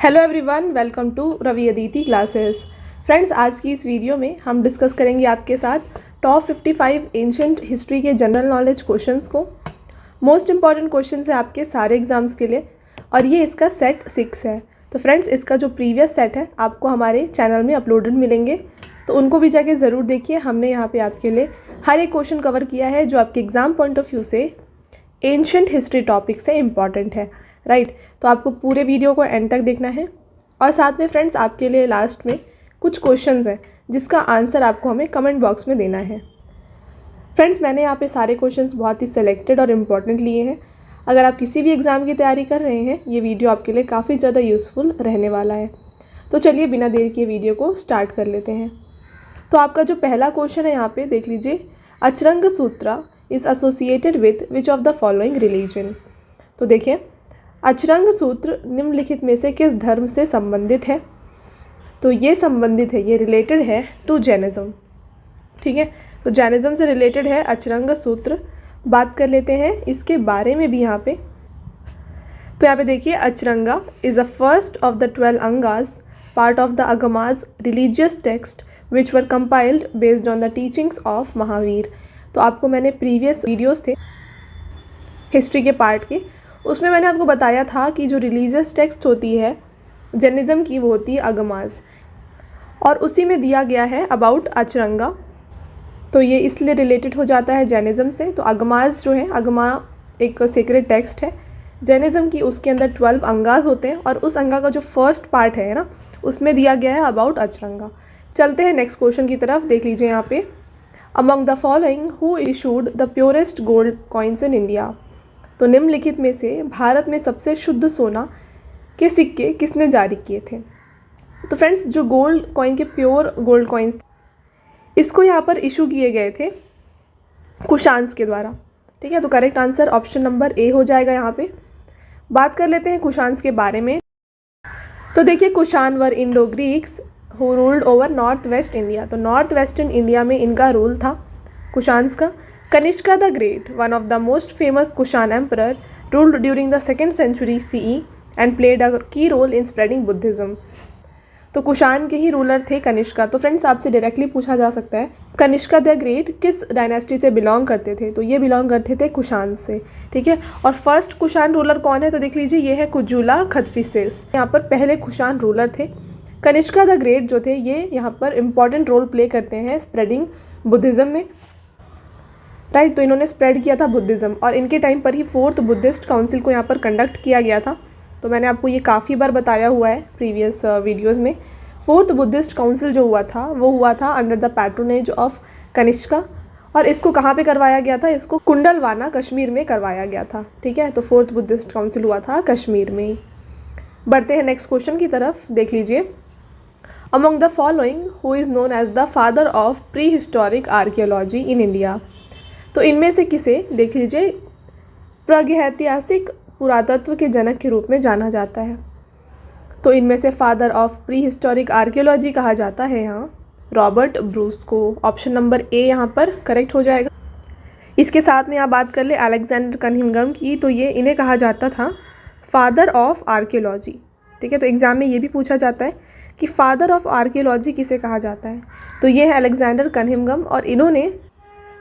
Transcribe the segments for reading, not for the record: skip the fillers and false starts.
Hello everyone, welcome to Ravi Aditi classes. Friends, आज की इस वीडियो में हम डिस्कस करेंगे आपके साथ टॉप 55 एंशिएंट हिस्ट्री के जनरल नॉलेज क्वेश्चंस को। मोस्ट इंपॉर्टेंट क्वेश्चंस है आपके सारे एग्जाम्स के लिए और ये इसका सेट 6 है। तो फ्रेंड्स, इसका जो प्रीवियस सेट है आपको हमारे चैनल में अपलोडेड मिलेंगे, तो उनको भी जाके ज़रूर देखिए। हमने यहाँ पर आपके लिए हर एक क्वेश्चन कवर किया है जो आपके एग्ज़ाम पॉइंट ऑफ व्यू से एंशिएंट हिस्ट्री टॉपिक से इम्पॉर्टेंट है, राइट। तो आपको पूरे वीडियो को एंड तक देखना है और साथ में फ्रेंड्स आपके लिए लास्ट में कुछ क्वेश्चंस हैं जिसका आंसर आपको हमें कमेंट बॉक्स में देना है। फ्रेंड्स, मैंने यहाँ पे सारे क्वेश्चंस बहुत ही सिलेक्टेड और इम्पॉर्टेंट लिए हैं। अगर आप किसी भी एग्ज़ाम की तैयारी कर रहे हैं, ये वीडियो आपके लिए काफ़ी ज़्यादा यूज़फुल रहने वाला है। तो चलिए बिना देर किए वीडियो को स्टार्ट कर लेते हैं। तो आपका जो पहला क्वेश्चन है यहाँ पे देख लीजिए, अचरंग सूत्र is associated with which of the following religion. तो देखिए, अचरंग सूत्र निम्नलिखित में से किस धर्म से संबंधित है। तो ये संबंधित है, ये रिलेटेड है टू जैनिज़्म, ठीक है। तो जैनिज़्म से रिलेटेड है अचरंग सूत्र। बात कर लेते हैं इसके बारे में भी यहाँ पे। तो यहाँ पे देखिए, Acharanga is a first of the 12 Angas part of the Agamas religious text which were compiled based on the teachings of Mahavir. तो आपको मैंने प्रीवियस वीडियोस थे हिस्ट्री के पार्ट के, उसमें मैंने आपको बताया था कि जो रिलीजियस टेक्स्ट होती है जैनिज़्म की, वो होती है अगमाज, और उसी में दिया गया है अबाउट अचरंगा। तो ये इसलिए रिलेटेड हो जाता है जैनिज़्म से। तो अगमाज जो है, अगमा एक सीक्रेट टेक्स्ट है जैनिज़्म की, उसके अंदर 12 अंगाज होते हैं और उस अंगा का जो फर्स्ट पार्ट है ना, उसमें दिया गया है अबाउट अचरंगा। चलते हैं नेक्स्ट क्वेश्चन की तरफ। देख लीजिए यहाँ पे, among the following who issued the purest gold coins in India. तो निम्नलिखित में से भारत में सबसे शुद्ध सोना के सिक्के किसने जारी किए थे। तो फ्रेंड्स, जो गोल्ड कॉइन के प्योर गोल्ड कॉइन्स, इसको यहाँ पर इशू किए गए थे कुशान्स के द्वारा, ठीक है। तो correct answer option number A हो जाएगा यहाँ पे। बात कर लेते हैं कुशान्स के बारे में। तो देखिए, Kushan were Indo Greeks who ruled over north west India. तो नॉर्थ वेस्टर्न इंडिया में इनका रूल था कुशान्स का। Kanishka the great, one of the most famous Kushan emperor, ruled during the 2nd century CE and played a key role in spreading Buddhism. तो कुशान के ही ruler थे कनिष्का। तो friends, आपसे डायरेक्टली पूछा जा सकता है कनिष्का द ग्रेट किस डायनेस्टी से बिलोंग करते थे। तो ये बिलोंग करते थे कुशान से, ठीक है। और फर्स्ट कुशान रूलर कौन है, तो देख लीजिए, ये है कुजुला खतफिसेस। यहाँ पर पहले कुशान रूलर थे। कनिष्का द ग्रेट जो थे, ये यहाँ पर इंपॉर्टेंट रोल प्ले करते हैं स्प्रेडिंग बुद्धिज़्म में, राइट। तो इन्होंने स्प्रेड किया था बुद्धिज़्म और इनके टाइम पर ही 4th बुद्धिस्ट काउंसिल को यहाँ पर कंडक्ट किया गया था। तो मैंने आपको ये काफ़ी बार बताया हुआ है प्रीवियस वीडियोस में। 4th बुद्धिस्ट काउंसिल जो हुआ था वो हुआ था under the patronage of Kanishka, और इसको कहाँ पे करवाया गया था, इसको कुंडलवाना कश्मीर में करवाया गया था, ठीक है। तो 4th बुद्धिस्ट काउंसिल हुआ था कश्मीर में। बढ़ते हैं नेक्स्ट क्वेश्चन की तरफ। देख लीजिए, among the following who is known as the father of prehistoric archaeology in India. तो इनमें से किसे, देख लीजिए, प्रागैतिहासिक पुरातत्व के जनक के रूप में जाना जाता है। तो इनमें से father of prehistoric archaeology कहा जाता है यहाँ रॉबर्ट ब्रूस को। ऑप्शन नंबर ए यहाँ पर करेक्ट हो जाएगा। इसके साथ में आप बात कर ले अलेक्जेंडर कनिंघम की, तो ये इन्हें कहा जाता था फादर ऑफ आर्कियोलॉजी, ठीक है। तो एग्ज़ाम में ये भी पूछा जाता है कि फादर ऑफ आर्कियोलॉजी किसे कहा जाता है। तो ये है अलेक्जेंडर कनिंघम और इन्होंने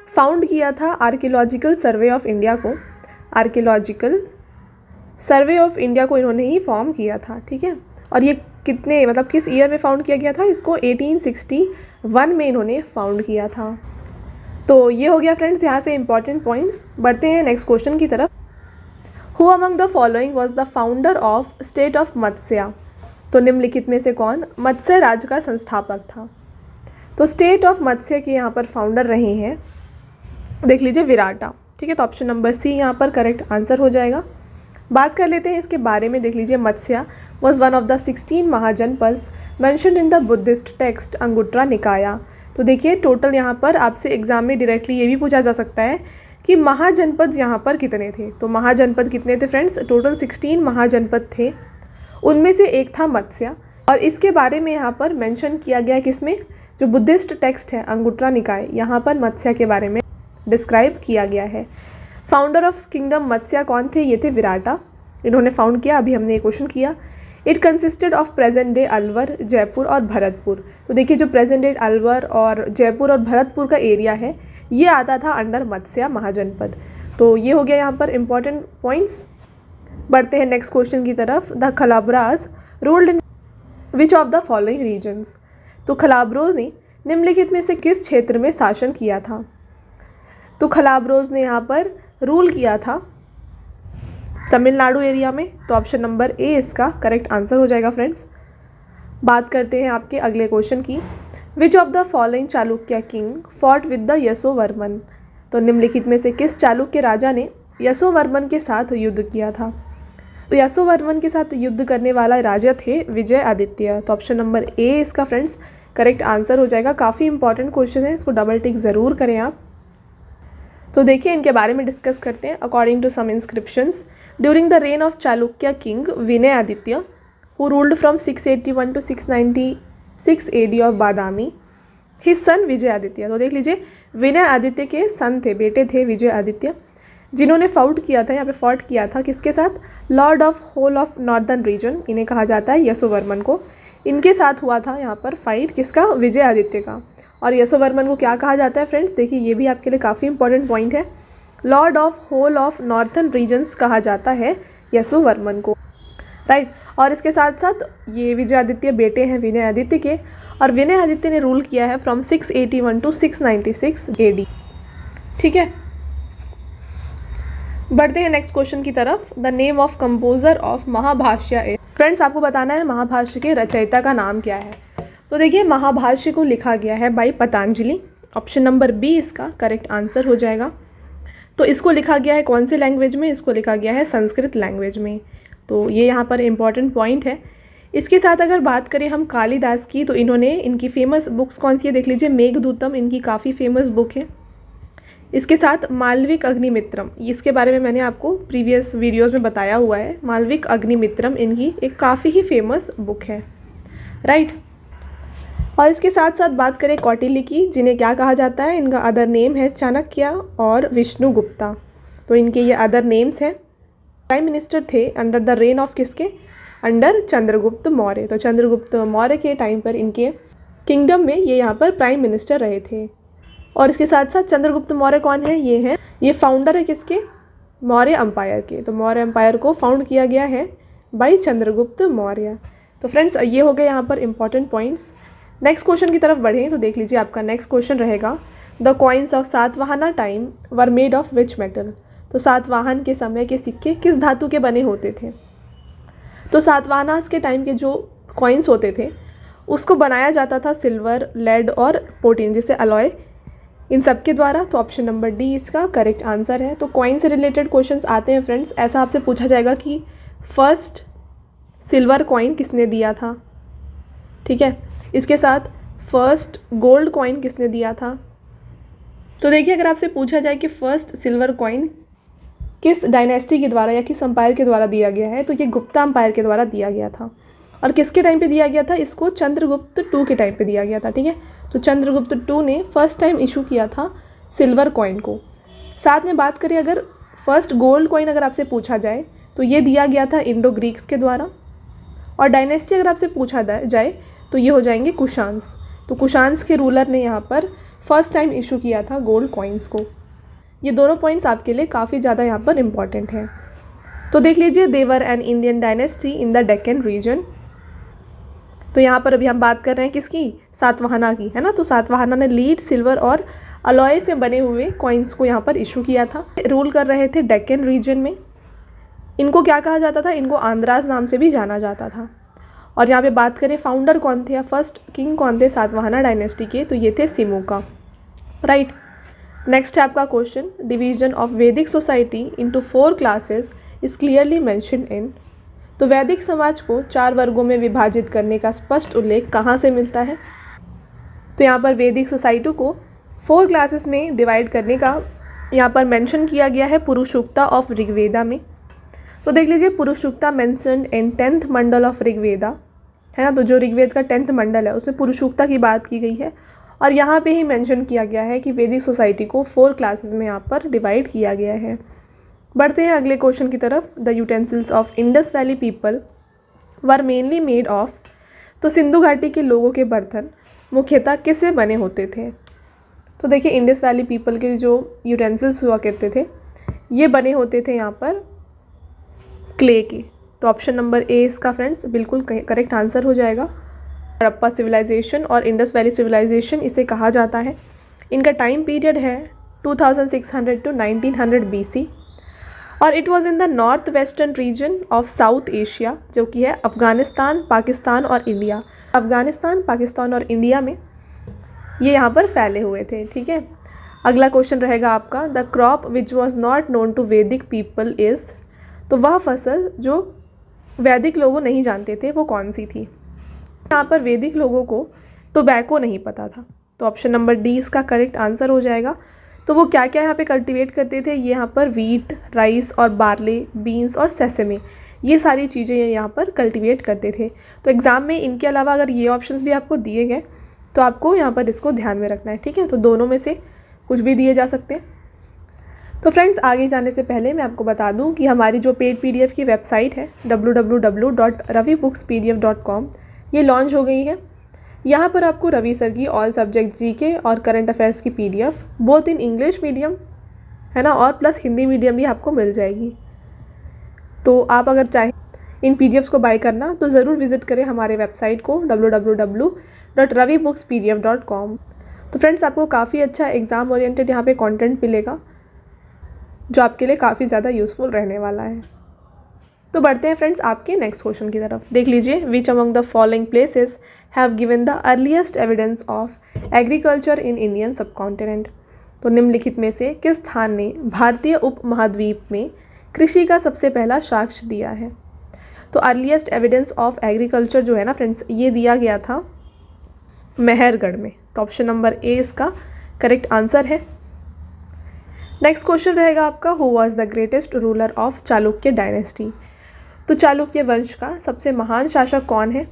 फाउंड किया था आर्कियोलॉजिकल सर्वे ऑफ इंडिया को। आर्कियोलॉजिकल सर्वे ऑफ इंडिया को इन्होंने ही फॉर्म किया था, ठीक है। और ये कितने, मतलब किस ईयर में फाउंड किया गया था, इसको 1861 में इन्होंने फाउंड किया था। तो ये हो गया फ्रेंड्स यहाँ से इंपॉर्टेंट पॉइंट्स। बढ़ते हैं नेक्स्ट क्वेश्चन की तरफ। Who among the following was the founder of state of Matsya. तो निम्नलिखित में से कौन मत्स्य राज्य का संस्थापक था। तो स्टेट ऑफ मत्स्य के यहाँ पर फाउंडर रहे हैं, देख लीजिए, विराटा, ठीक है। तो ऑप्शन नंबर सी यहाँ पर करेक्ट आंसर हो जाएगा। बात कर लेते हैं इसके बारे में। देख लीजिए, Matsya was one of the 16 Mahajanapadas mentioned in the Buddhist text Anguttara Nikaya. तो देखिए, टोटल यहाँ पर आपसे एग्जाम में डायरेक्टली ये भी पूछा जा सकता है कि महाजनपद यहाँ पर कितने थे। तो महाजनपद कितने थे फ्रेंड्स, टोटल 16 महाजनपद थे, उनमें से एक था मत्स्य। और इसके बारे में यहाँ पर मेंशन किया गया किसमें, जो बुद्धिस्ट टेक्स्ट है अंगुट्रा निकाय, यहाँ पर मत्स्य के बारे में डिस्क्राइब किया गया है। फाउंडर ऑफ किंगडम मत्स्य कौन थे, ये थे विराटा, इन्होंने फाउंड किया। अभी हमने ये क्वेश्चन किया। It consisted of present day Alwar, Jaipur और भरतपुर। तो देखिए जो प्रेजेंट डे अलवर और जयपुर और भरतपुर का एरिया है ये आता था अंडर मत्स्या महाजनपद। तो ये हो गया यहाँ पर इम्पॉर्टेंट पॉइंट्स। बढ़ते हैं नेक्स्ट क्वेश्चन की तरफ। The Kalabhras ruled in which of the following regions. तो खलाब्रोज ने निम्नलिखित में से किस क्षेत्र में शासन किया था। तो खलाब्रोज ने यहाँ पर रूल किया था तमिलनाडु एरिया में। तो ऑप्शन नंबर ए इसका करेक्ट आंसर हो जाएगा फ्रेंड्स। बात करते हैं आपके अगले क्वेश्चन की। Which of the following Chalukya king fought with the Yashovarman. तो निम्नलिखित में से किस चालुक्य राजा ने यशोवर्मन के साथ युद्ध किया था। तो यशोवर्मन के साथ युद्ध करने वाला राजा थे विजय आदित्य। तो ऑप्शन नंबर ए इसका फ्रेंड्स करेक्ट आंसर हो जाएगा। काफ़ी इंपॉर्टेंट क्वेश्चन है, इसको डबल टिक ज़रूर करें आप। तो देखिए इनके बारे में डिस्कस करते हैं। According to some inscriptions, during the reign of Chalukya king Vinayaditya who ruled from 681 to 696 AD of Badami, his son Vijayaditya. तो देख लीजिए विनय आदित्य के सन थे, बेटे थे विजय आदित्य, जिन्होंने फाउट किया था, यहाँ पे फॉट किया था किसके साथ, lord of whole of northern region, इन्हें कहा जाता है यशोवर्मन को। इनके साथ हुआ था यहाँ पर फाइट किसका, विजय आदित्य का। और यशोवर्मन को क्या कहा जाता है फ्रेंड्स, देखिए ये भी आपके लिए काफ़ी इंपॉर्टेंट पॉइंट है। Lord of whole of northern regions कहा जाता है यशोवर्मन को, राइट। और इसके साथ साथ ये विजय आदित्य बेटे हैं विनय आदित्य के, और विनय आदित्य ने रूल किया है फ्रॉम 681 to 696 AD, ठीक है। बढ़ते हैं नेक्स्ट क्वेश्चन की तरफ। The name of composer of Mahabhashya is. Friends आपको बताना है महाभाष्य के रचयिता का नाम क्या है। तो देखिए महाभाष्य को लिखा गया है by Patanjali. Option number B इसका करेक्ट आंसर हो जाएगा। तो इसको लिखा गया है कौन से लैंग्वेज में, इसको लिखा गया है संस्कृत लैंग्वेज में। तो ये यहाँ पर इम्पॉर्टेंट पॉइंट है। इसके साथ अगर बात करें हम कालिदास की, तो इन्होंने इनकी फेमस बुक्स कौन सी है, देख लीजिए मेघदूतम इनकी काफ़ी फेमस बुक है। इसके साथ मालविक अग्निमित्रम, इसके बारे में मैंने आपको प्रीवियस वीडियोस में बताया हुआ है। मालविक अग्निमित्रम इनकी एक काफ़ी ही फेमस बुक है, राइट। और इसके साथ साथ बात करें कौटिल्य की, जिन्हें क्या कहा जाता है, इनका अदर नेम है चाणक्य और विष्णुगुप्ता। तो इनके ये अदर नेम्स हैं। प्राइम मिनिस्टर थे अंडर द रेन ऑफ किसके, अंडर चंद्रगुप्त मौर्य। तो चंद्रगुप्त मौर्य के टाइम पर इनके किंगडम में ये यहाँ पर प्राइम मिनिस्टर रहे थे। और इसके साथ साथ चंद्रगुप्त मौर्य कौन है, ये फाउंडर है किसके, मौर्य अम्पायर के। तो मौर्य अम्पायर को फाउंड किया गया है बाय चंद्रगुप्त मौर्य। तो फ्रेंड्स ये हो गए यहाँ पर इंपॉर्टेंट पॉइंट्स। नेक्स्ट क्वेश्चन की तरफ बढ़ें तो देख लीजिए आपका नेक्स्ट क्वेश्चन रहेगा, the coins of Satavahana time were made of which metal. तो सातवाहन के समय के सिक्के किस धातु के बने होते थे। तो सातवाहनास के टाइम के जो कॉइन्स होते थे उसको बनाया जाता था सिल्वर, लेड और प्रोटीन जिसे अलॉय, इन सब के द्वारा। तो ऑप्शन नंबर डी इसका करेक्ट आंसर है। तो कॉइन से रिलेटेड क्वेश्चंस आते हैं फ्रेंड्स। ऐसा आपसे पूछा जाएगा कि फर्स्ट सिल्वर कॉइन किसने दिया था, ठीक है। इसके साथ फर्स्ट गोल्ड कॉइन किसने दिया था। तो देखिए अगर आपसे पूछा जाए कि फर्स्ट सिल्वर कॉइन किस डायनेस्टी के द्वारा या किस अम्पायर के द्वारा दिया गया है, तो ये गुप्ता अम्पायर के द्वारा दिया गया था। और किसके टाइम पे दिया गया था, इसको चंद्रगुप्त टू के टाइम पे दिया गया था, ठीक है। तो चंद्रगुप्त टू ने फर्स्ट टाइम इशू किया था सिल्वर कॉइन को। साथ में बात करें अगर फर्स्ट गोल्ड कॉइन अगर आपसे पूछा जाए तो ये दिया गया था इंडो ग्रीक्स के द्वारा। और डायनेस्टी अगर आपसे पूछा जाए तो ये हो जाएंगे कुशान्स। तो कुशान्स के रूलर ने यहाँ पर फर्स्ट टाइम इशू किया था गोल्ड कॉइन्स को। ये दोनों पॉइंट्स आपके लिए काफ़ी ज़्यादा यहाँ पर इम्पॉर्टेंट हैं। तो देख लीजिए they were an Indian dynasty in the Deccan region. तो यहाँ पर अभी हम बात कर रहे हैं किसकी, सातवाहना की, है ना। तो सातवाहना ने लीड, सिल्वर और अलॉय से बने हुए कॉइन्स को यहाँ पर इशू किया था। रूल कर रहे थे डेक्कन रीजन में। इनको क्या कहा जाता था, इनको आंध्राज नाम से भी जाना जाता था। और यहाँ पे बात करें फाउंडर कौन थे या फर्स्ट किंग कौन थे सातवाहना डायनेस्टी के, तो ये थे सिमुका, राइट। नेक्स्ट है आपका क्वेश्चन, डिवीजन ऑफ वैदिक society into 4 classes is clearly mentioned in. तो वैदिक समाज को 4 वर्गों में विभाजित करने का स्पष्ट उल्लेख कहाँ से मिलता है। तो यहाँ पर वैदिक सोसाइटी को 4 क्लासेस में डिवाइड करने का यहाँ पर मेंशन किया गया है पुरुषुक्ता ऑफ ऋग्वेदा में। तो देख लीजिए Purushasukta mentioned in 10th mandala of Rigveda, है ना। तो जो ऋग्वेद का 10th मंडल है उसमें पुरुषुक्ता की बात की गई है। और यहाँ पे ही मेंशन किया गया है कि वैदिक सोसाइटी को 4 क्लासेस में यहाँ पर डिवाइड किया गया है। बढ़ते हैं अगले क्वेश्चन की तरफ। The utensils of Indus valley people were mainly made of. तो सिंधु घाटी के लोगों के बर्तन मुख्यतः किससे बने होते थे? तो देखिए इंडस वैली पीपल के जो यूटेंसिल्स हुआ करते थे ये बने होते थे यहाँ पर क्ले के। तो ऑप्शन नंबर ए इसका फ्रेंड्स बिल्कुल करेक्ट आंसर हो जाएगा। हड़प्पा सिविलाइजेशन और इंडस वैली सिविलाइजेशन इसे कहा जाता है। इनका टाइम पीरियड है 2600 टू 1900 BC और it was in the north western region of south Asia, जो कि है अफ़गानिस्तान, पाकिस्तान और इंडिया। अफ़गानिस्तान, पाकिस्तान और इंडिया में ये यहाँ पर फैले हुए थे। ठीक है, अगला क्वेश्चन रहेगा आपका, the crop which was not known to Vedic people is. तो वह फसल जो वैदिक लोगों नहीं जानते थे वो कौन सी थी? यहाँ पर वैदिक लोगों को टोबैको नहीं पता था, तो ऑप्शन नंबर डी इसका करेक्ट आंसर हो जाएगा। तो वो क्या क्या यहाँ पे कल्टीवेट करते थे? ये यहाँ पर वीट, राइस और बार्ले, बीन्स और सेसेमे, ये सारी चीज़ें यहाँ पर कल्टीवेट करते थे। तो एग्ज़ाम में इनके अलावा अगर ये ऑप्शंस भी आपको दिए गए तो आपको यहाँ पर इसको ध्यान में रखना है। ठीक है, तो दोनों में से कुछ भी दिए जा सकते हैं। तो फ्रेंड्स आगे जाने से पहले मैं आपको बता दूं कि हमारी जो पेड PDF की वेबसाइट है www.ravibookspdf.com ये लॉन्च हो गई है। यहाँ पर आपको रवि सर की ऑल सब्जेक्ट GK और करंट अफेयर्स की PDF both in English medium है ना और प्लस हिंदी मीडियम भी आपको मिल जाएगी। तो आप अगर चाहें इन PDFs को बाय करना तो ज़रूर विज़िट करें हमारे वेबसाइट को www.ravibookspdf.com। तो फ्रेंड्स आपको काफ़ी अच्छा एग्ज़ाम ओरिएंटेड यहाँ पे कंटेंट मिलेगा जो आपके लिए काफ़ी ज़्यादा यूज़फुल रहने वाला है। तो बढ़ते हैं फ्रेंड्स आपके नेक्स्ट क्वेश्चन की तरफ। देख लीजिए, which among the following places have given the earliest evidence of agriculture in Indian subcontinent. तो निम्नलिखित में से किस स्थान ने भारतीय उपमहाद्वीप में कृषि का सबसे पहला साक्ष्य दिया है? तो अर्लीस्ट एविडेंस ऑफ एग्रीकल्चर जो है ना फ्रेंड्स ये दिया गया था मेहरगढ़ में। तो ऑप्शन नंबर ए इसका करेक्ट आंसर है। नेक्स्ट क्वेश्चन रहेगा आपका, who was the greatest ruler of Chalukya dynasty. तो चालुक्य वंश का सबसे महान शासक कौन है?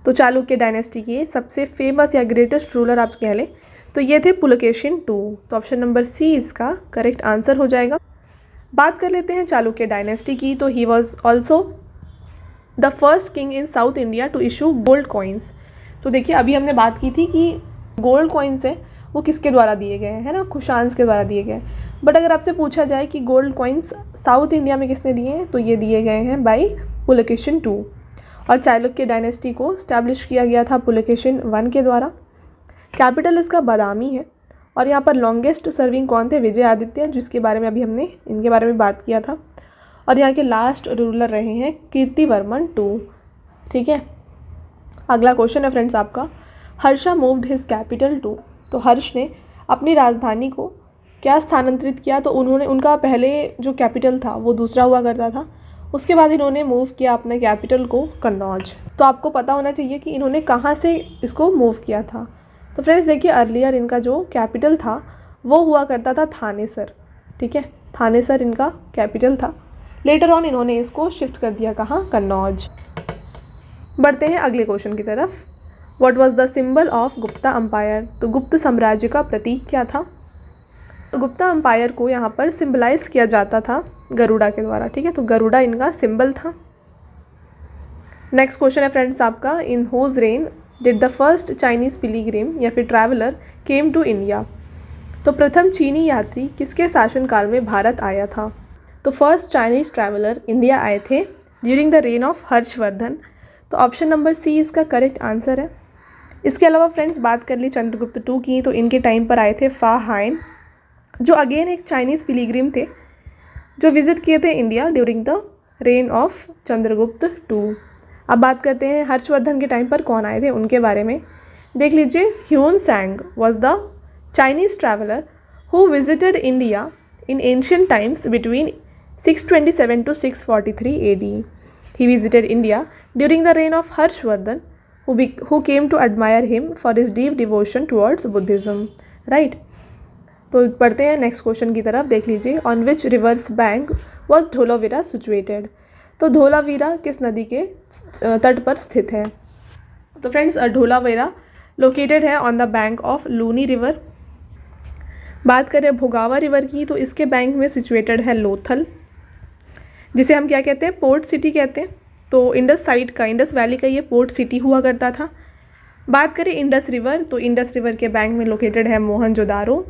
तो चालुक्य डायनेस्टी के सबसे फेमस या ग्रेटेस्ट रूलर आप कह लें तो ये थे पुलकेशिन II। तो ऑप्शन नंबर सी इसका करेक्ट आंसर हो जाएगा। बात कर लेते हैं चालुक्य डायनेस्टी की। तो he was also the first king in South India to issue gold coins. तो देखिए अभी हमने बात की थी कि गोल्ड कॉइन्स है वो किसके द्वारा दिए गए हैं ना, कुशान्स के द्वारा दिए गए। बट अगर आपसे पूछा जाए कि गोल्ड कॉइन्स साउथ इंडिया में किसने दिए हैं तो ये दिए गए हैं बाई पुलकेशिन II। और चालुक्य डायनेस्टी को स्टैब्लिश किया गया था पुलकेशिन I के द्वारा। कैपिटल इसका बादामी है और यहाँ पर लॉन्गेस्ट सर्विंग कौन थे? विजय आदित्य, जिसके बारे में अभी हमने इनके बारे में बात किया था। और यहाँ के लास्ट रूलर रहे हैं कीर्तिवर्मन II। ठीक है, अगला क्वेश्चन है फ्रेंड्स आपका, Harsha moved his capital to. तो हर्ष ने अपनी राजधानी को क्या स्थानांतरित किया? तो उन्होंने उनका पहले जो कैपिटल था वो दूसरा हुआ करता था, उसके बाद इन्होंने मूव किया अपने कैपिटल को कन्नौज। तो आपको पता होना चाहिए कि इन्होंने कहाँ से इसको मूव किया था। तो फ्रेंड्स देखिए अर्लियर इनका जो कैपिटल था वो हुआ करता था थानेसर। ठीक है, थानेसर इनका कैपिटल था। लेटर ऑन इन्होंने इसको शिफ्ट कर दिया कहाँ? कन्नौज। बढ़ते हैं अगले क्वेश्चन की तरफ। What was the symbol of Gupta empire. तो गुप्त साम्राज्य का प्रतीक क्या था? तो गुप्ता अम्पायर को यहाँ पर सिंबलाइज किया जाता था गरुड़ा के द्वारा। ठीक है, तो गरुड़ा इनका सिंबल था। नेक्स्ट क्वेश्चन है फ्रेंड्स आपका, in whose reign did the first Chinese pilgrim या फिर ट्रैवलर केम टू इंडिया। तो प्रथम चीनी यात्री किसके शासनकाल में भारत आया था? तो फर्स्ट चाइनीज़ ट्रैवलर इंडिया आए थे during the reign of Harshvardhan. तो ऑप्शन नंबर सी इसका करेक्ट आंसर है। इसके अलावा फ्रेंड्स बात कर ली चंद्रगुप्त II की, तो इनके टाइम पर आए थे फा हाइन, जो अगेन एक चाइनीज़ पिलीग्रिम थे जो विज़िट किए थे India during the reign of Chandragupta II। अब बात करते हैं हर्षवर्धन के टाइम पर कौन आए थे उनके बारे में। देख लीजिए, Hyun सैंग was the Chinese traveller who visited India in ancient times between 627 to 643 AD. He visited India during the reign of Harshvardhan, who came to admire him for his deep devotion towards Buddhism. Right? तो पढ़ते हैं next question की तरफ। देख लीजिए, on which reverse bank was Dholavira situated. तो धोलावीरा किस नदी के तट पर स्थित है? तो फ्रेंड्स धोलावीरा लोकेटेड है on the bank of Luni river. बात करें भोगावा रिवर की, तो इसके बैंक में सिचुएटेड है लोथल, जिसे हम क्या कहते हैं? पोर्ट सिटी कहते हैं। तो इंडस साइड का, इंडस वैली का ये पोर्ट सिटी हुआ करता था। बात करें इंडस रिवर, तो इंडस रिवर के बैंक में लोकेटेड है मोहनजोदारो,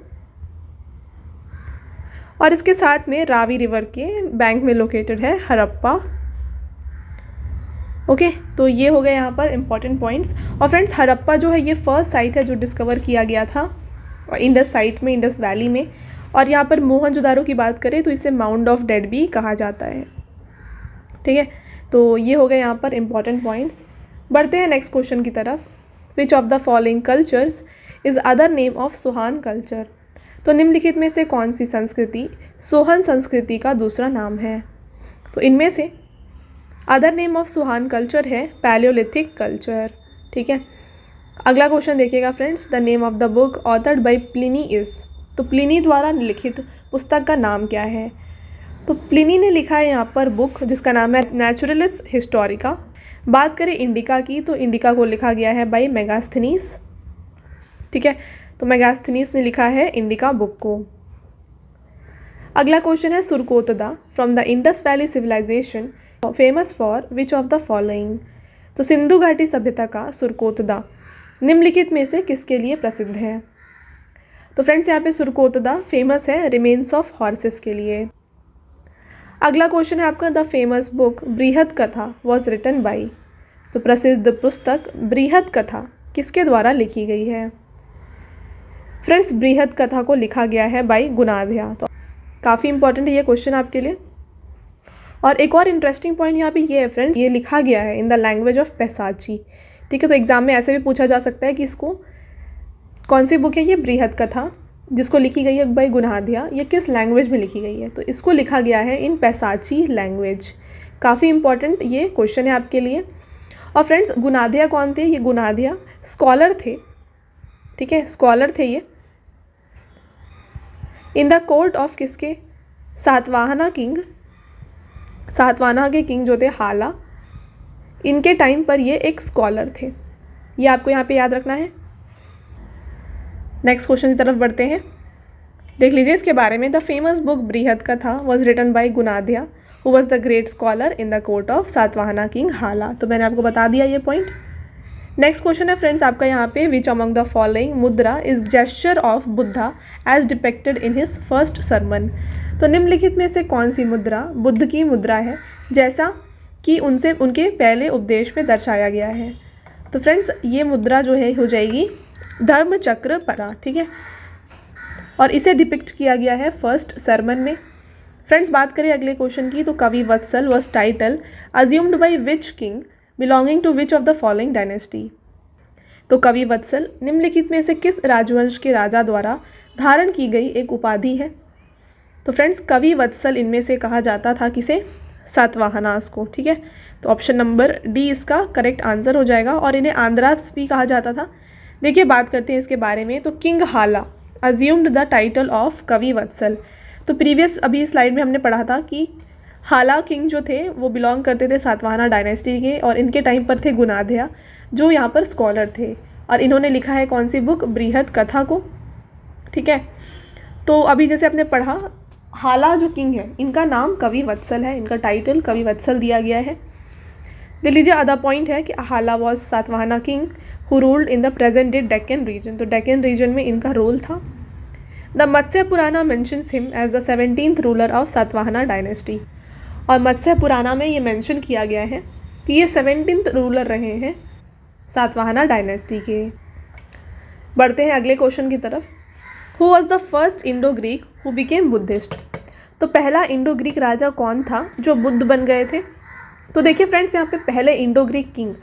और इसके साथ में रावी रिवर के बैंक में लोकेटेड है हड़प्पा। ओके, तो ये हो गए यहाँ पर इंपॉर्टेंट पॉइंट्स। और फ्रेंड्स, हड़प्पा जो है ये फर्स्ट साइट है जो डिस्कवर किया गया था इंडस साइट में, इंडस वैली में। और यहाँ पर मोहनजोदारो की बात करें तो इसे माउंट ऑफ डेड भी कहा जाता है। ठीक है, तो ये हो गए यहाँ पर इंपॉर्टेंट पॉइंट्स। बढ़ते हैं नेक्स्ट क्वेश्चन की तरफ। विच of the following cultures is other name of Sohan culture? तो निम्नलिखित में से कौन सी संस्कृति सोहन संस्कृति का दूसरा नाम है? तो इनमें से other name of Sohan culture है पैलियोलिथिक कल्चर। ठीक है, अगला क्वेश्चन देखिएगा friends. The name of the book authored bye Pliny is? तो प्लिनी द्वारा लिखित पुस्तक का नाम क्या है? तो प्लिनी ने लिखा है यहाँ पर बुक जिसका नाम है नेचुरलिस हिस्टोरिका। बात करें इंडिका की, तो इंडिका को लिखा गया है बाय मेगास्थनीस। ठीक है, तो मेगास्थनीस ने लिखा है इंडिका बुक को। अगला क्वेश्चन है Surkotada from the Indus valley civilization famous for which of the following? तो सिंधु घाटी सभ्यता का सुरकोतदा निम्नलिखित में से किसके लिए प्रसिद्ध है? तो फ्रेंड्स, यहाँ पे सुरकोतदा फेमस है रिमेन्स ऑफ हॉर्सेस के लिए। अगला क्वेश्चन है आपका, the famous book Brihat Katha was written by? तो प्रसिद्ध पुस्तक बृहद कथा किसके द्वारा लिखी गई है? फ्रेंड्स, बृहद कथा को लिखा गया है बाई गुणाध्या। तो काफ़ी इंपॉर्टेंट है ये क्वेश्चन आपके लिए। और एक और इंटरेस्टिंग पॉइंट यहाँ पे ये है फ्रेंड्स, ये लिखा गया है in the language of Paishachi. ठीक है, तो एग्जाम में ऐसे भी पूछा जा सकता है कि इसको कौन सी बुक है ये बृहद कथा जिसको लिखी गई है बाई गुणाध्या, ये किस लैंग्वेज में लिखी गई है? तो इसको लिखा गया है इन पैसाची लैंग्वेज। काफ़ी इंपॉर्टेंट ये क्वेश्चन है आपके लिए। और फ्रेंड्स, गुणाध्या कौन थे? ये गुणाध्या स्कॉलर थे। ठीक है, स्कॉलर थे ये इन द कोर्ट ऑफ किसके? सातवाहना किंग। सातवाहना के किंग जो थे हाला, इनके टाइम पर ये एक स्कॉलर थे। ये आपको यहाँ पे याद रखना है। नेक्स्ट क्वेश्चन की तरफ बढ़ते हैं, देख लीजिए इसके बारे में। The famous book Brihat Katha was written by Gunadhya who was the great scholar in the court of Satavahana king Hala. तो मैंने आपको बता दिया ये पॉइंट। नेक्स्ट क्वेश्चन है फ्रेंड्स आपका यहाँ पे, which among the following mudra is gesture of Buddha as depicted in his first sermon? तो निम्नलिखित में से कौन सी मुद्रा बुद्ध की मुद्रा है जैसा कि उनसे उनके पहले उपदेश में दर्शाया गया है? तो फ्रेंड्स, ये मुद्रा जो है हो जाएगी धर्म चक्र परा। ठीक है, और इसे डिपिक्ट किया गया है फर्स्ट सरमन में। फ्रेंड्स, बात करें अगले क्वेश्चन की, तो Kavi Vatsal was title assumed by which king belonging to which of the following dynasty? तो कवि वत्सल निम्नलिखित में से किस राजवंश के राजा द्वारा धारण की गई एक उपाधि है? तो फ्रेंड्स, कवि वत्सल इनमें से कहा जाता था किसे? सातवाहनास को। ठीक है, तो ऑप्शन नंबर डी इसका करेक्ट आंसर हो जाएगा। और इन्हें आंध्रास भी कहा जाता था। देखिए, बात करते हैं इसके बारे में। तो किंग हाला अज्यूम्ड द टाइटल ऑफ कवि वत्सल। तो प्रीवियस अभी स्लाइड में हमने पढ़ा था कि हाला किंग जो थे वो बिलोंग करते थे सातवाहना डायनेस्टी के, और इनके टाइम पर थे गुणाध्या जो यहाँ पर स्कॉलर थे, और इन्होंने लिखा है कौन सी बुक? बृहद कथा को। ठीक है, तो अभी जैसे आपने पढ़ा, हाला जो किंग है इनका नाम कवि वत्सल है, इनका टाइटल कवि वत्सल दिया गया है। देख लीजिए, अदर पॉइंट है कि Hala was Satavahana king who ruled in the present day Deccan region. तो डेक्कन रीजन में इनका रोल था। The Matsya Purana mentions him as the 17th ruler of Satavahana dynasty. और मत्स्य पुराना में ये मेंशन किया गया है कि ये 17th रूलर रहे हैं सातवाहना डायनेस्टी के। बढ़ते हैं अगले क्वेश्चन की तरफ। Who was the first Indo Greek who became Buddhist? तो पहला इंडो ग्रीक राजा कौन था जो बुद्ध बन गए थे? तो देखिए फ्रेंड्स, यहाँ पे पहले इंडो ग्रीक किंग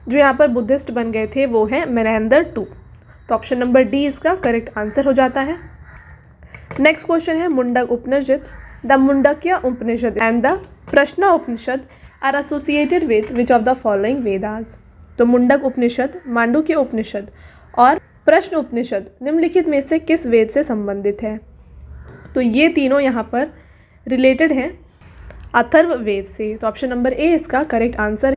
जो यहाँ पर बुद्धिस्ट बन गए थे वो है मेनेंदर II। तो ऑप्शन नंबर डी इसका करेक्ट आंसर हो जाता है। नेक्स्ट क्वेश्चन है Mundaka Upanishad. The Mundakya Upanishad and the Prashna Upanishad are associated with which of the following Vedas? तो मुंडक उपनिषद, मांडुक्य उपनिषद और प्रश्न उपनिषद निम्नलिखित में से किस वेद से संबंधित है? तो ये तीनों यहाँ पर रिलेटेड हैं अथर्व वेद से। तो ऑप्शन नंबर ए इसका करेक्ट आंसर।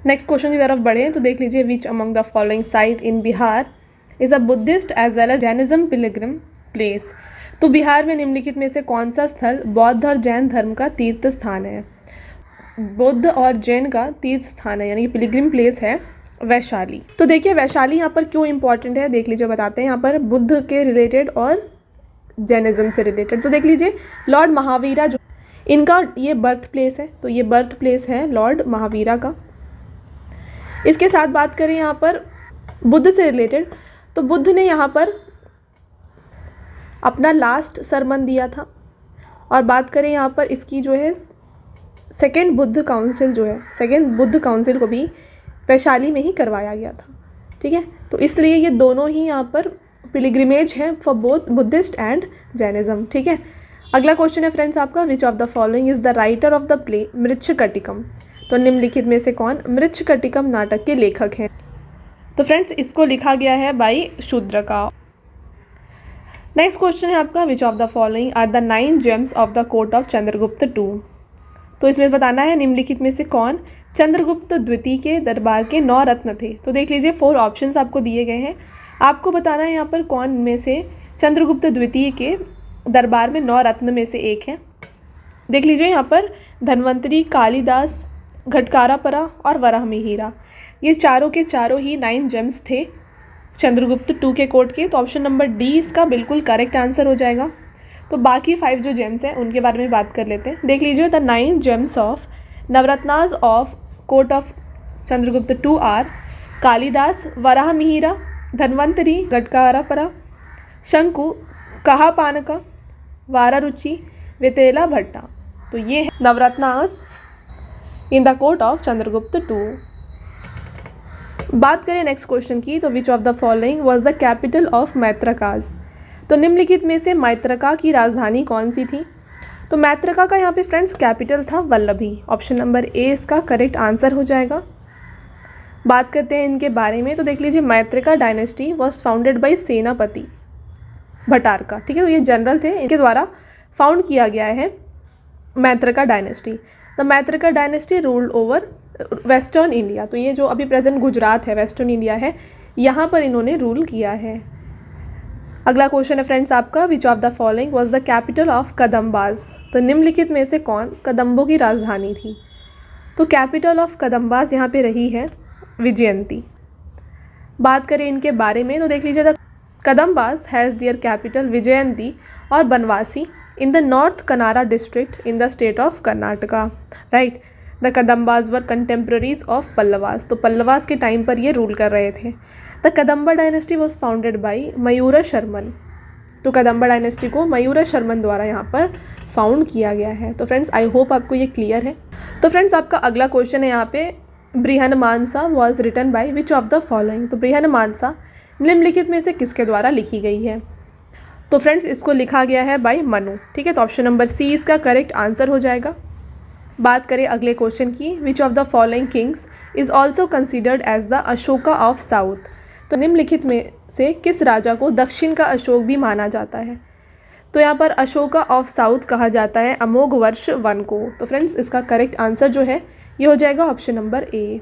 नेक्स्ट क्वेश्चन की तरफ बढ़ें तो देख लीजिए, which among the following site in Bihar is a Buddhist as well as Jainism pilgrim place? तो बिहार में निम्नलिखित में से कौन सा स्थल बौद्ध और जैन धर्म का तीर्थ स्थान है? बुद्ध और जैन का तीर्थ स्थान है, यानी कि पिलग्रिम प्लेस है वैशाली। तो देखिए वैशाली यहाँ पर क्यों इंपॉर्टेंट है, देख लीजिए, बताते हैं यहाँ पर बुद्ध के रिलेटेड और जैनिज्म से रिलेटेड। तो देख लीजिए लॉर्ड महावीरा जो इनका ये बर्थ प्लेस है, तो ये बर्थ प्लेस है लॉर्ड महावीरा का। इसके साथ बात करें यहाँ पर बुद्ध से रिलेटेड, तो बुद्ध ने यहाँ पर अपना लास्ट सरमन दिया था। और बात करें यहाँ पर इसकी जो है सेकेंड बुद्ध काउंसिल जो है, सेकेंड बुद्ध काउंसिल को भी वैशाली में ही करवाया गया था। ठीक है, तो इसलिए ये दोनों ही यहाँ पर पिलग्रिमेज है for both Buddhist and Jainism. ठीक है, अगला क्वेश्चन है फ्रेंड्स आपका, which of the following is the writer of the play Mrichchhakatikam. तो निम्नलिखित में से कौन मृच्छकटिकम नाटक के लेखक हैं। तो फ्रेंड्स इसको लिखा गया है बाई शूद्रका। नेक्स्ट क्वेश्चन है आपका, which of the following are the 9 gems of the court of Chandragupta II। तो इसमें बताना है निम्नलिखित में से कौन चंद्रगुप्त द्वितीय के दरबार के 9 रत्न थे। तो देख लीजिए 4 ऑप्शंस आपको दिए गए हैं, आपको बताना है यहाँ पर कौन में से चंद्रगुप्त द्वितीय के दरबार में 9 रत्न में से एक है। देख लीजिए यहाँ पर धन्वंतरी, कालिदास, घटकारापरा और वराहमिहिरा, ये चारों के चारों ही 9 जेम्स थे चंद्रगुप्त II के कोर्ट के। तो ऑप्शन नंबर डी इसका बिल्कुल करेक्ट आंसर हो जाएगा। तो बाकी 5 जो जेम्स हैं उनके बारे में बात कर लेते हैं। देख लीजिए the 9 gems of Navratnas of court of Chandragupta II are Kalidasa, Varahamihira, Dhanvantari, Ghatakarpara, Shanku, Kshapanaka, Vararuchi, Vetala Bhatta. तो ये है Navratnas in the court of Chandragupta II। बात करें नेक्स्ट क्वेश्चन की, तो which of the following was the capital of Maitrakas. तो निम्नलिखित में से मैत्रका की राजधानी कौन सी थी। तो मैत्रका का यहाँ पे फ्रेंड्स कैपिटल था वल्लभी। ऑप्शन नंबर ए इसका करेक्ट आंसर हो जाएगा। बात करते हैं इनके बारे में, तो देख लीजिए मैत्रका डायनेस्टी वॉज फाउंडेड बाई सेनापति भटारका। ठीक है, तो ये जनरल थे, इनके द्वारा फाउंड किया गया है Maitraka dynasty. The Maitraka dynasty ruled over western India. तो ये जो अभी प्रेजेंट गुजरात है, वेस्टर्न इंडिया है, यहाँ पर इन्होंने रूल किया है। अगला क्वेश्चन है फ्रेंड्स आपका, which of the following was the capital of Kadambas. तो निम्नलिखित में से कौन कदम्बों की राजधानी थी। तो कैपिटल ऑफ कदम्बाज यहाँ पे रही है विजयंती। बात करें इनके बारे में, तो देख लीजिए the Kadambas has their capital Vijayanti और Banavasi in the North Kanara district in the state of Karnataka. Right, the Kadambas were contemporaries of Pallavas. तो पल्लवास के टाइम पर ये रूल कर रहे थे। The Kadamba dynasty was founded by Mayura Sharman. तो कदम्बा डायनेस्टी को मयूरा शर्मन द्वारा यहाँ पर फाउंड किया गया है। तो फ्रेंड्स आई होप आपको ये क्लियर है। तो फ्रेंड्स आपका अगला क्वेश्चन है यहाँ पे, Brihanmanasa was written by which of the following. तो बृहन्मानसा निम्नलिखित में से किसके द्वारा लिखी गई है। तो फ्रेंड्स इसको लिखा गया है बाई मनु। ठीक है, तो ऑप्शन नंबर सी इसका करेक्ट आंसर हो जाएगा। बात करें अगले क्वेश्चन की, which of the following kings is also considered as the Ashoka of south. तो निम्नलिखित में से किस राजा को दक्षिण का अशोक भी माना जाता है। तो यहाँ पर अशोका ऑफ साउथ कहा जाता है अमोघ वर्ष 1 को। तो फ्रेंड्स इसका करेक्ट आंसर जो है ये हो जाएगा ऑप्शन नंबर ए।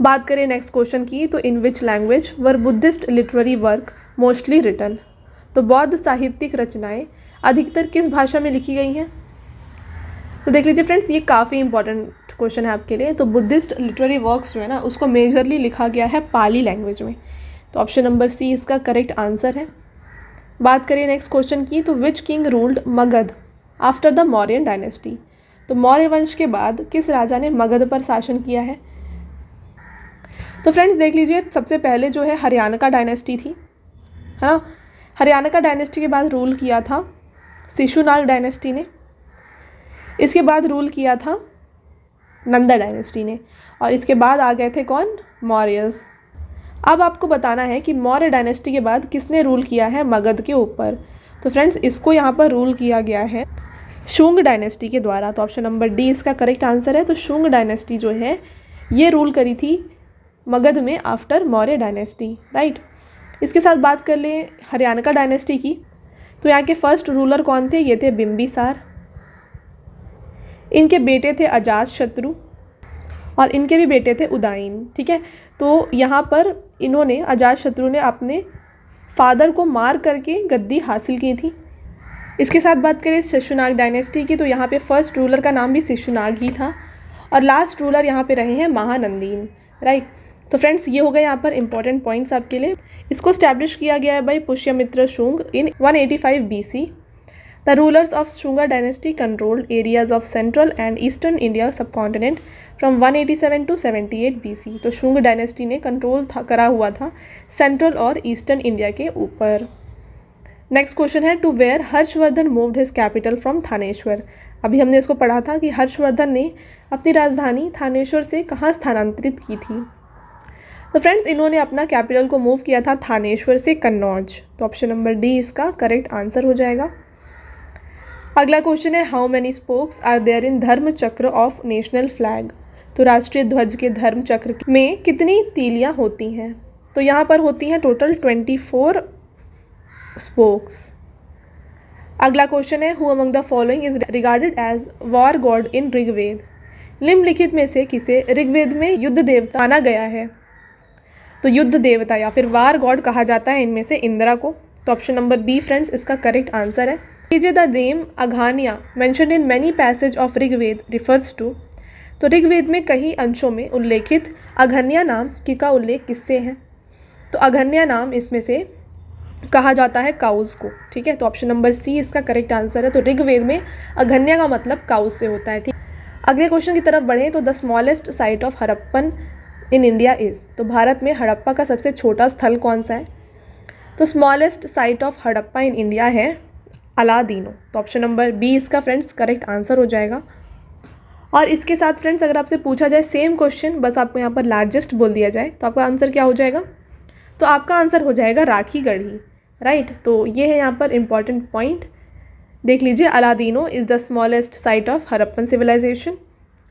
बात करें नेक्स्ट क्वेश्चन की, तो in which language were Buddhist literary work mostly written. तो बौद्ध साहित्यिक रचनाएं अधिकतर किस भाषा में लिखी गई हैं। तो देख लीजिए फ्रेंड्स ये काफ़ी इंपॉर्टेंट क्वेश्चन है आपके लिए। तो बुद्धिस्ट लिटरेरी वर्क्स जो है ना उसको मेजरली लिखा गया है पाली लैंग्वेज में। तो ऑप्शन नंबर सी इसका करेक्ट आंसर है। बात करिए नेक्स्ट क्वेश्चन की, तो which king ruled Magadh after the Mauryan dynasty. तो मौर्य वंश के बाद किस राजा ने मगध पर शासन किया है। तो फ्रेंड्स देख लीजिए सबसे पहले जो है हरियाणा डायनेस्टी थी, है ना। हरियाणा डायनेस्टी के बाद रूल किया था शिशुनाग डायनेस्टी ने। इसके बाद रूल किया था नंदा डायनेस्टी ने, और इसके बाद आ गए थे कौन, मौर्यस। अब आपको बताना है कि मौर्य डायनेस्टी के बाद किसने रूल किया है मगध के ऊपर। तो फ्रेंड्स इसको यहाँ पर रूल किया गया है शुंग डायनेस्टी के द्वारा। तो ऑप्शन नंबर डी इसका करेक्ट आंसर है। तो शुंग डायनेस्टी जो है ये रूल करी थी मगध में आफ्टर मौर्य डायनेस्टी। राइट, इसके साथ बात कर ले हरियाणा डायनेस्टी की। तो यहाँ के फर्स्ट रूलर कौन थे, ये थे बिंबिसार। इनके बेटे थे अजातशत्रु और इनके भी बेटे थे उदयन। ठीक है, तो यहाँ पर इन्होंने अजातशत्रु ने अपने फादर को मार करके गद्दी हासिल की थी। इसके साथ बात करें शिशुनाग डायनेस्टी की, तो यहाँ पे फर्स्ट रूलर का नाम भी शिशुनाग ही था और लास्ट रूलर यहाँ पे रहे हैं महानंदीन, राइट। तो फ्रेंड्स ये हो गए यहाँ पर इंपॉर्टेंट पॉइंट्स आपके लिए। इसको स्टैब्लिश किया गया है by Pushyamitra Shunga in 185 BC। The rulers of Shunga dynasty controlled areas of central and eastern India subcontinent from 187 to 78 BC। तो शुंग डायनेस्टी ने कंट्रोल करा हुआ था सेंट्रल और ईस्टर्न इंडिया के ऊपर। नेक्स्ट क्वेश्चन है, to where Harshavardhana moved his capital from Thaneshwar. अभी हमने इसको पढ़ा था कि हर्षवर्धन ने अपनी राजधानी थानेश्वर से कहाँ स्थानांतरित की थी। तो फ्रेंड्स इन्होंने अपना कैपिटल को मूव किया था थानेश्वर से कन्नौज। तो ऑप्शन नंबर डी इसका करेक्ट आंसर हो जाएगा। अगला क्वेश्चन है, how many spokes are there in Dharma Chakra of national flag. तो राष्ट्रीय ध्वज के धर्म चक्र में कितनी तीलियाँ होती हैं। तो यहाँ पर होती हैं टोटल 24 स्पोक्स। अगला क्वेश्चन है, who among the following is regarded as war god in Rigveda. निम्नलिखित में से किसे ऋग्वेद में युद्ध देवता माना गया है। तो युद्ध देवता या फिर वार गॉड कहा जाता है इनमें से इंदिरा को। तो ऑप्शन नंबर बी फ्रेंड्स इसका करेक्ट आंसर है। लीजिए, the name Aghanya mentioned in many passage of Rigveda refers to. तो ऋग्वेद में कई अंशों में उल्लेखित अघन्या नाम का उल्लेख किससे है। तो अघन्या नाम इसमें से कहा जाता है काउज को, ठीक है। तो ऑप्शन नंबर सी इसका करेक्ट आंसर है। तो ऋग्वेद में अघन्या का मतलब काउज से होता है, ठीक। अगले क्वेश्चन की तरफ बढ़ें, तो the smallest site of Harappan in India is. तो भारत में हड़प्पा का सबसे छोटा स्थल कौन सा है। तो smallest site of Harappa in India है अलादीनो। तो ऑप्शन नंबर बी इसका फ्रेंड्स करेक्ट आंसर हो जाएगा। और इसके साथ फ्रेंड्स अगर आपसे पूछा जाए सेम क्वेश्चन, बस आपको यहाँ पर लार्जेस्ट बोल दिया जाए, तो आपका आंसर क्या हो जाएगा। तो आपका आंसर हो जाएगा राखी गढ़ी, राइट। तो ये है यहाँ पर इंपॉर्टेंट पॉइंट, देख लीजिए। Alladino is the smallest site of Harappan civilization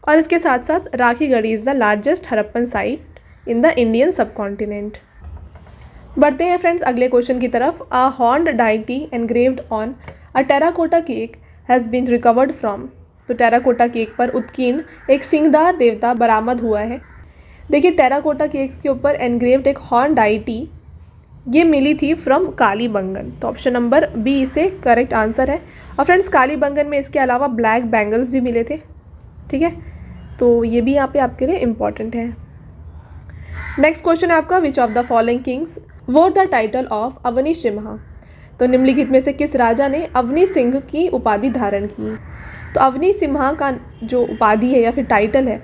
और इसके साथ साथ Rakhigarhi is the largest Harappan site in the Indian subcontinent. बढ़ते हैं फ्रेंड्स अगले क्वेश्चन की तरफ। A horned deity engraved on a terracotta cake has been recovered from. तो टेराकोटा केक पर उत्कीर्ण एक सिंगदार देवता बरामद हुआ है। देखिए, टेराकोटा केक के ऊपर एनग्रेव्ड एक हॉर्न डाइटी ये मिली थी फ्रॉम कालीबंगन। तो ऑप्शन नंबर बी इसे करेक्ट आंसर है। और फ्रेंड्स कालीबंगन में इसके अलावा ब्लैक बैंगल्स भी मिले थे, ठीक है। तो ये भी यहाँ पे आपके लिए इम्पॉर्टेंट है। नेक्स्ट क्वेश्चन है आपका, which of the following kings wore the title of Avani Simha. तो निम्नलिखित में से किस राजा ने अवनी सिंह की उपाधि धारण की। तो अवनी सिम्हा का जो उपाधि है या फिर टाइटल है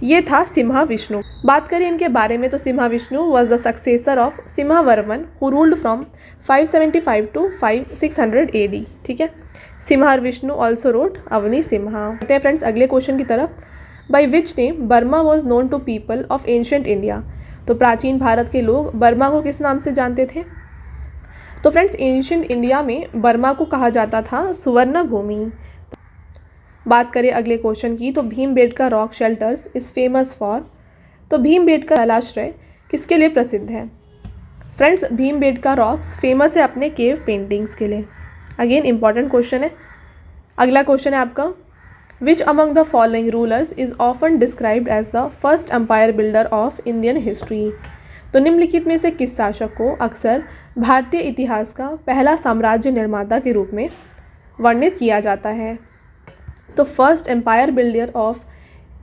ये था सिम्हा विष्णु। बात करें इनके बारे में, तो Simha Vishnu was the successor of Simha Varman who ruled from 575 to 600 AD, ठीक है। Simha Vishnu also wrote Avani Simha. कहते हैं फ्रेंड्स अगले क्वेश्चन की तरफ, by which name Burma was known to people of ancient India. तो प्राचीन भारत के लोग बर्मा को किस नाम से जानते थे। तो फ्रेंड्स एंशियंट इंडिया में बर्मा को कहा जाता था सुवर्ण भूमि। बात करें अगले क्वेश्चन की, तो Bhimbetka rock shelters is famous for. तो भीमबेटका जलाश्रय किसके लिए प्रसिद्ध है। फ्रेंड्स भीमबेटका रॉक्स फेमस है अपने केव पेंटिंग्स के लिए। अगेन इंपॉर्टेंट क्वेश्चन है। अगला क्वेश्चन है आपका, which among the following rulers is often described as the first empire builder of Indian history. तो निम्नलिखित में से किस शासक को अक्सर भारतीय इतिहास का पहला साम्राज्य निर्माता के रूप में वर्णित किया जाता है। तो first empire builder of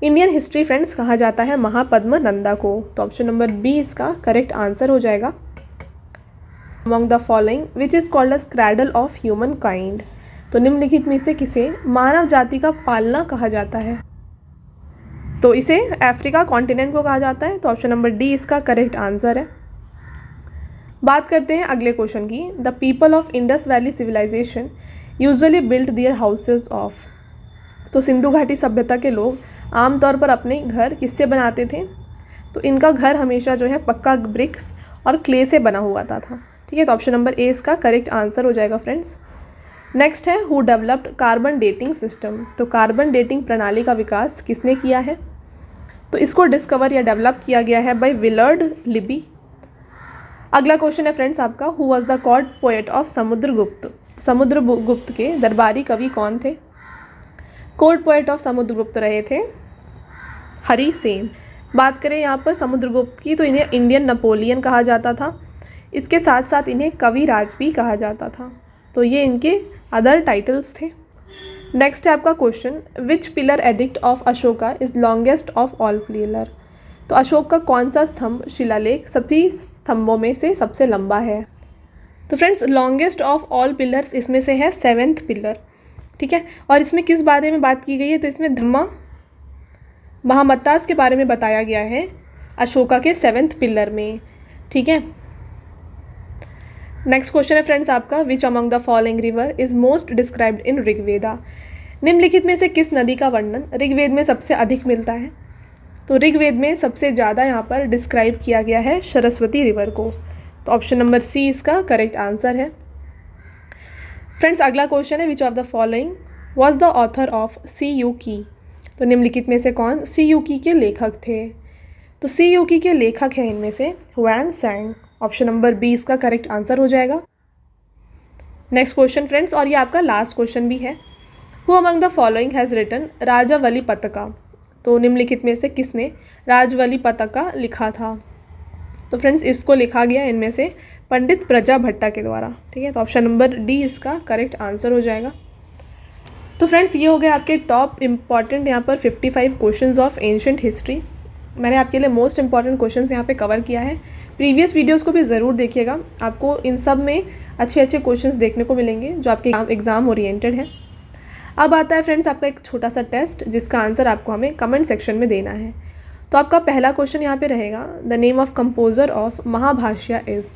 Indian history friends कहा जाता है महापद्म नंदा को। तो ऑप्शन नंबर बी इसका करेक्ट आंसर हो जाएगा। Among the following which is called a cradle of humankind. तो निम्नलिखित में से किसे मानव जाति का पालना कहा जाता है। तो इसे अफ्रीका कॉन्टिनेंट को कहा जाता है। तो ऑप्शन नंबर डी इसका करेक्ट आंसर है। बात करते हैं अगले क्वेश्चन की, the people of Indus valley civilization usually build their houses of. तो सिंधु घाटी सभ्यता के लोग आमतौर पर अपने घर किससे बनाते थे। तो इनका घर हमेशा जो है पक्का ब्रिक्स और क्ले से बना हुआ था, ठीक है। तो ऑप्शन नंबर ए इसका करेक्ट आंसर हो जाएगा फ्रेंड्स। नेक्स्ट है, who developed carbon dating system. तो कार्बन डेटिंग प्रणाली का विकास किसने किया है। तो इसको डिस्कवर या डेवलप किया गया है बाय विलर्ड लिबी। अगला क्वेश्चन है फ्रेंड्स आपका, who was the court poet of Samudragupta. Samudragupta के दरबारी कवि कौन थे। कोर्ट पोएट ऑफ समुद्रगुप्त रहे थे हरि सेन। बात करें यहाँ पर समुद्रगुप्त की, तो इन्हें इंडियन नेपोलियन कहा जाता था। इसके साथ साथ इन्हें कविराज भी कहा जाता था। तो ये इनके अदर टाइटल्स थे। नेक्स्ट है आपका question, which pillar edict of Ashoka is longest of all pillar. तो अशोक का कौन सा स्तंभ शिलालेख सभी स्तंभों में से सबसे लंबा है। तो friends longest of all pillars इसमें से है 7th पिलर, ठीक है। और इसमें किस बारे में बात की गई है, तो इसमें धम्मा महामत्तास के बारे में बताया गया है अशोका के 7th पिलर में, ठीक है। नेक्स्ट क्वेश्चन है फ्रेंड्स आपका, which among the following river is most described in Rigveda. निम्नलिखित में से किस नदी का वर्णन ऋग्वेद में सबसे अधिक मिलता है। तो ऋग्वेद में सबसे ज़्यादा यहाँ पर डिस्क्राइब किया गया है सरस्वती रिवर को। तो ऑप्शन नंबर सी इसका करेक्ट आंसर है। फ्रेंड्स अगला क्वेश्चन है, which of the following was the author of Siyuki. तो निम्नलिखित में से कौन सी यू की के लेखक थे। तो सी यू की के लेखक हैं इनमें से हुआन सांग। ऑप्शन नंबर बी इसका करेक्ट आंसर हो जाएगा। नेक्स्ट क्वेश्चन फ्रेंड्स, और ये आपका लास्ट क्वेश्चन भी है, who among the following has written Rajavali Pataka. तो निम्नलिखित में से किसने राजवली पताका लिखा था। तो फ्रेंड्स इसको लिखा गया इनमें से पंडित प्रजाभट्टा के द्वारा, ठीक है। तो ऑप्शन नंबर डी इसका करेक्ट आंसर हो जाएगा। तो फ्रेंड्स ये हो गए आपके टॉप इम्पॉर्टेंट यहाँ पर 55 क्वेश्चंस ऑफ एंशिएंट हिस्ट्री। मैंने आपके लिए मोस्ट इंपॉर्टेंट क्वेश्चंस यहाँ पे कवर किया है। प्रीवियस वीडियोस को भी ज़रूर देखिएगा, आपको इन सब में अच्छे अच्छे क्वेश्चंस देखने को मिलेंगे जो आपके एग्ज़ाम ओरिएंटेड है। अब आता है फ्रेंड्स आपका एक छोटा सा टेस्ट जिसका आंसर आपको हमें कमेंट सेक्शन में देना है। तो आपका पहला क्वेश्चन यहाँ पे रहेगा, the name of composer of Mahabhashya is.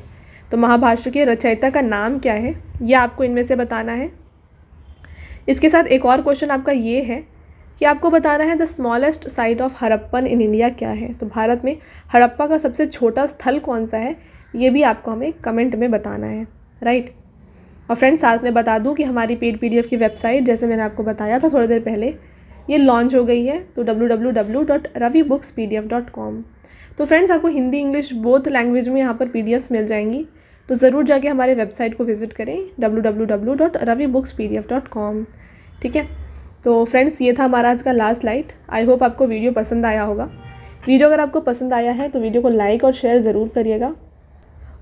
तो महाभाष्य के रचयिता का नाम क्या है, यह आपको इनमें से बताना है। इसके साथ एक और क्वेश्चन आपका ये है कि आपको बताना है the smallest site of Harappan in India क्या है। तो भारत में हड़प्पा का सबसे छोटा स्थल कौन सा है, ये भी आपको हमें कमेंट में बताना है, राइट। और फ्रेंड्स साथ में बता दूं कि हमारी पेड PDF की वेबसाइट, जैसे मैंने आपको बताया था थोड़ी देर पहले, ये लॉन्च हो गई है। तो www.ravibookspdf.com। तो फ्रेंड्स आपको हिंदी इंग्लिश बोथ लैंग्वेज में यहाँ पर PDFs मिल जाएंगी, तो ज़रूर जाके हमारे वेबसाइट को विज़िट करें www.ravibookspdf.com, ठीक है। तो फ्रेंड्स ये था हमारा आज का लास्ट स्लाइड। आई होप आपको वीडियो पसंद आया होगा। वीडियो अगर आपको पसंद आया है तो वीडियो को लाइक और शेयर ज़रूर करिएगा,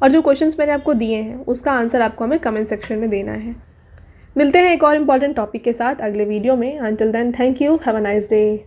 और जो क्वेश्चंस मैंने आपको दिए हैं उसका आंसर आपको हमें कमेंट सेक्शन में देना है। मिलते हैं एक और इम्पॉर्टेंट टॉपिक के साथ अगले वीडियो में। Until then thank you, have a nice day.